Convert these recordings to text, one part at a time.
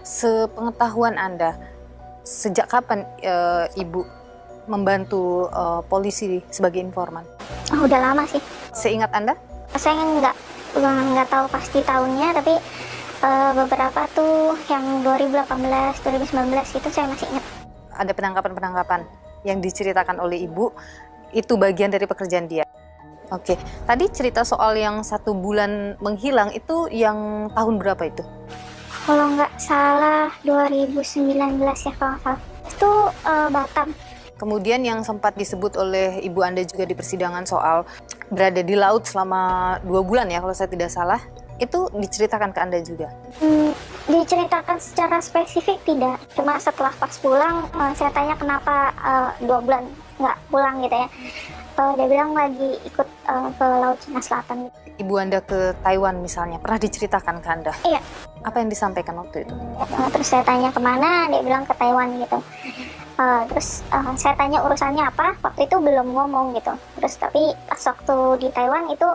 Sepengetahuan Anda, sejak kapan Ibu membantu polisi sebagai informan? Oh, udah lama sih. Seingat Anda? Saya nggak tahu pasti tahunnya, tapi beberapa tuh yang 2018, 2019 itu saya masih ingat. Ada penangkapan-penangkapan yang diceritakan oleh Ibu, itu bagian dari pekerjaan dia. Oke, tadi cerita soal yang 1 bulan menghilang itu yang tahun berapa itu? Kalau nggak salah 2019 ya kalau nggak salah. Itu Batam. Kemudian yang sempat disebut oleh Ibu Anda juga di persidangan soal berada di laut selama 2 bulan ya kalau saya tidak salah, itu diceritakan ke Anda juga? Diceritakan secara spesifik tidak, cuma setelah pas pulang saya tanya kenapa 2 bulan nggak pulang gitu ya. Dia bilang lagi ikut ke Laut Cina Selatan. Ibu Anda ke Taiwan misalnya, pernah diceritakan ke Anda? Iya. Apa yang disampaikan waktu itu? Terus saya tanya kemana, dia bilang ke Taiwan gitu. Terus saya tanya urusannya apa, waktu itu belum ngomong gitu. Terus tapi pas waktu di Taiwan itu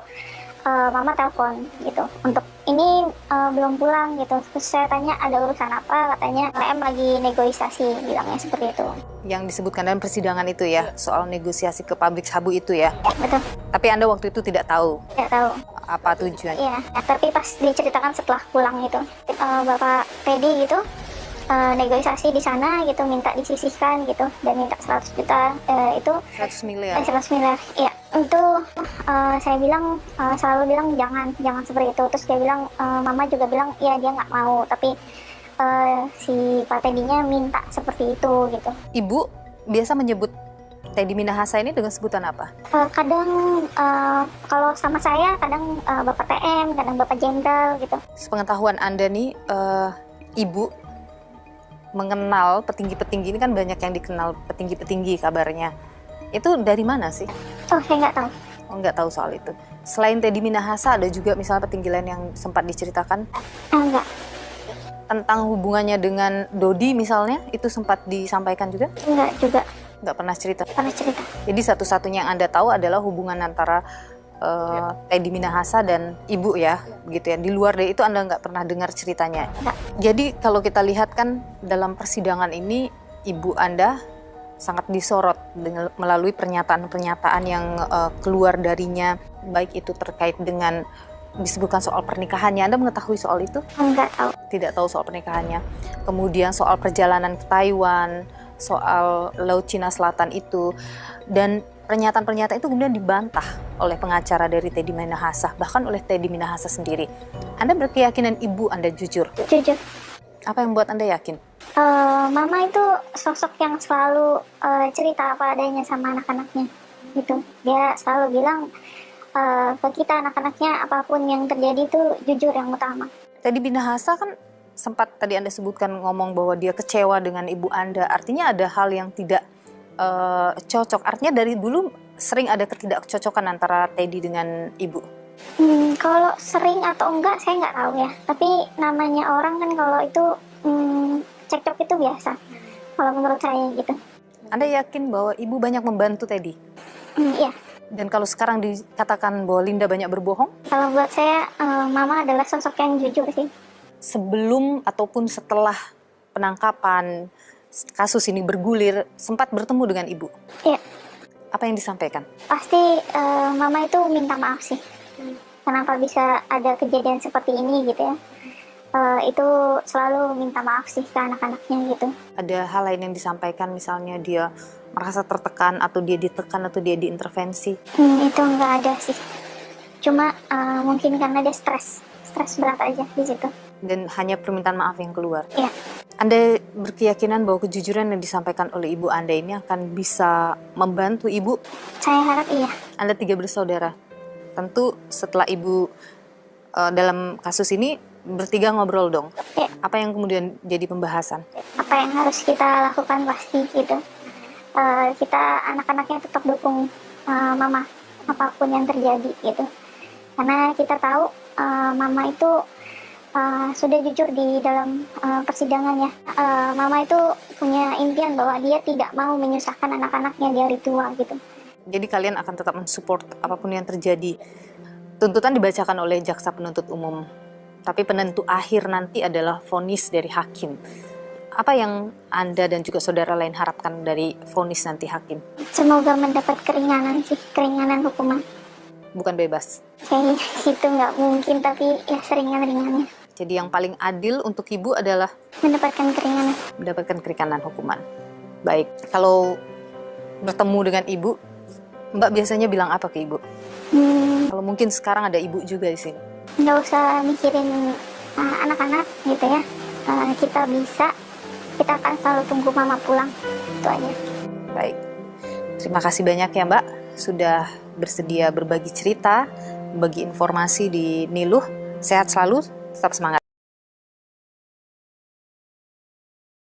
mama telepon gitu untuk ini belum pulang gitu. Terus saya tanya ada urusan apa, katanya PM lagi negosiasi, bilangnya seperti itu. Yang disebutkan dalam persidangan itu ya, soal negosiasi ke pabrik sabu itu ya? Betul. Tapi Anda waktu itu tidak tahu? Tidak tahu. Apa tujuan? Iya, tapi pas diceritakan setelah pulang itu, Bapak Teddy gitu negosiasi di sana gitu, minta disisihkan gitu dan minta 100 juta itu 100 miliar? 100 miliar, iya. Itu saya bilang, selalu bilang jangan seperti itu. Terus dia bilang, mama juga bilang ya dia nggak mau, tapi si Pak Teddy-nya minta seperti itu gitu. Ibu biasa menyebut Teddy Minahasa ini dengan sebutan apa? Kadang kalau sama saya kadang Bapak TM, kadang Bapak Jenderal gitu. Sepengetahuan Anda nih, Ibu mengenal petinggi-petinggi ini kan banyak yang dikenal petinggi-petinggi kabarnya. Itu dari mana sih? Oh, saya nggak tahu. Oh, nggak tahu soal itu. Selain Teddy Minahasa, ada juga misalnya petinggi lain yang sempat diceritakan? Enggak. Tentang hubungannya dengan Dodi misalnya, itu sempat disampaikan juga? Enggak juga. Nggak pernah cerita? Pernah cerita. Jadi satu-satunya yang Anda tahu adalah hubungan antara Teddy Minahasa dan Ibu ya, begitu ya. Di luar dari itu Anda nggak pernah dengar ceritanya? Enggak. Jadi kalau kita lihat kan dalam persidangan ini, Ibu Anda sangat disorot dengan melalui pernyataan-pernyataan yang keluar darinya, baik itu terkait dengan disebutkan soal pernikahannya. Anda mengetahui soal itu? Enggak tahu. Tidak tahu soal pernikahannya. Kemudian soal perjalanan ke Taiwan, soal Laut Cina Selatan itu, dan pernyataan-pernyataan itu kemudian dibantah oleh pengacara dari Teddy Minahasa, bahkan oleh Teddy Minahasa sendiri. Anda berkeyakinan Ibu Anda jujur? Jujur. Apa yang membuat Anda yakin? Mama itu sosok yang selalu cerita apa adanya sama anak-anaknya gitu. Dia selalu bilang ke kita anak-anaknya apapun yang terjadi itu jujur yang utama. Teddy Minahasa kan sempat tadi Anda sebutkan ngomong bahwa dia kecewa dengan Ibu Anda. Artinya ada hal yang tidak cocok. Artinya dari dulu sering ada ketidakcocokan antara Teddy dengan Ibu. Kalau sering atau enggak saya nggak tahu ya. Tapi namanya orang kan kalau itu cekcok itu biasa. Kalau menurut saya gitu. Anda yakin bahwa Ibu banyak membantu Teddy? Iya. Dan kalau sekarang dikatakan bahwa Linda banyak berbohong? Kalau buat saya Mama adalah sosok yang jujur sih. Sebelum ataupun setelah penangkapan, kasus ini bergulir, sempat bertemu dengan Ibu? Iya. Apa yang disampaikan? Pasti Mama itu minta maaf sih. Kenapa bisa ada kejadian seperti ini gitu ya. Itu selalu minta maaf sih ke anak-anaknya gitu. Ada hal lain yang disampaikan, misalnya dia merasa tertekan atau dia ditekan atau dia diintervensi? Itu nggak ada sih. Cuma mungkin karena dia stres berat aja di situ. Dan hanya permintaan maaf yang keluar? Iya. Anda berkeyakinan bahwa kejujuran yang disampaikan oleh Ibu Anda ini akan bisa membantu Ibu? Saya harap iya. Anda 3 bersaudara. Tentu setelah Ibu dalam kasus ini bertiga ngobrol dong. Iya. Apa yang kemudian jadi pembahasan? Apa yang harus kita lakukan pasti gitu. Kita anak-anaknya tetap dukung Mama apapun yang terjadi gitu. Karena kita tahu Mama itu sudah jujur di dalam persidangannya. Mama itu punya impian bahwa dia tidak mau menyusahkan anak-anaknya di hari tua gitu. Jadi kalian akan tetap mensupport apapun yang terjadi. Tuntutan dibacakan oleh jaksa penuntut umum Tapi penentu akhir nanti adalah vonis dari hakim. Apa yang Anda dan juga saudara lain harapkan dari vonis nanti hakim? Semoga mendapat keringanan sih, keringanan hukuman. Bukan bebas. Kayaknya itu nggak mungkin, tapi ya seringan-ringannya. Jadi yang paling adil untuk Ibu adalah Mendapatkan keringanan. mendapatkan keringanan hukuman. Baik, kalau bertemu dengan Ibu, Mbak biasanya bilang apa ke Ibu? Kalau mungkin sekarang ada Ibu juga di sini. Nggak usah mikirin anak-anak gitu ya. Kita bisa, kita akan selalu tunggu mama pulang. Itu aja. Baik, terima kasih banyak ya Mbak sudah bersedia berbagi cerita, berbagi informasi di Niluh. Sehat selalu, tetap semangat.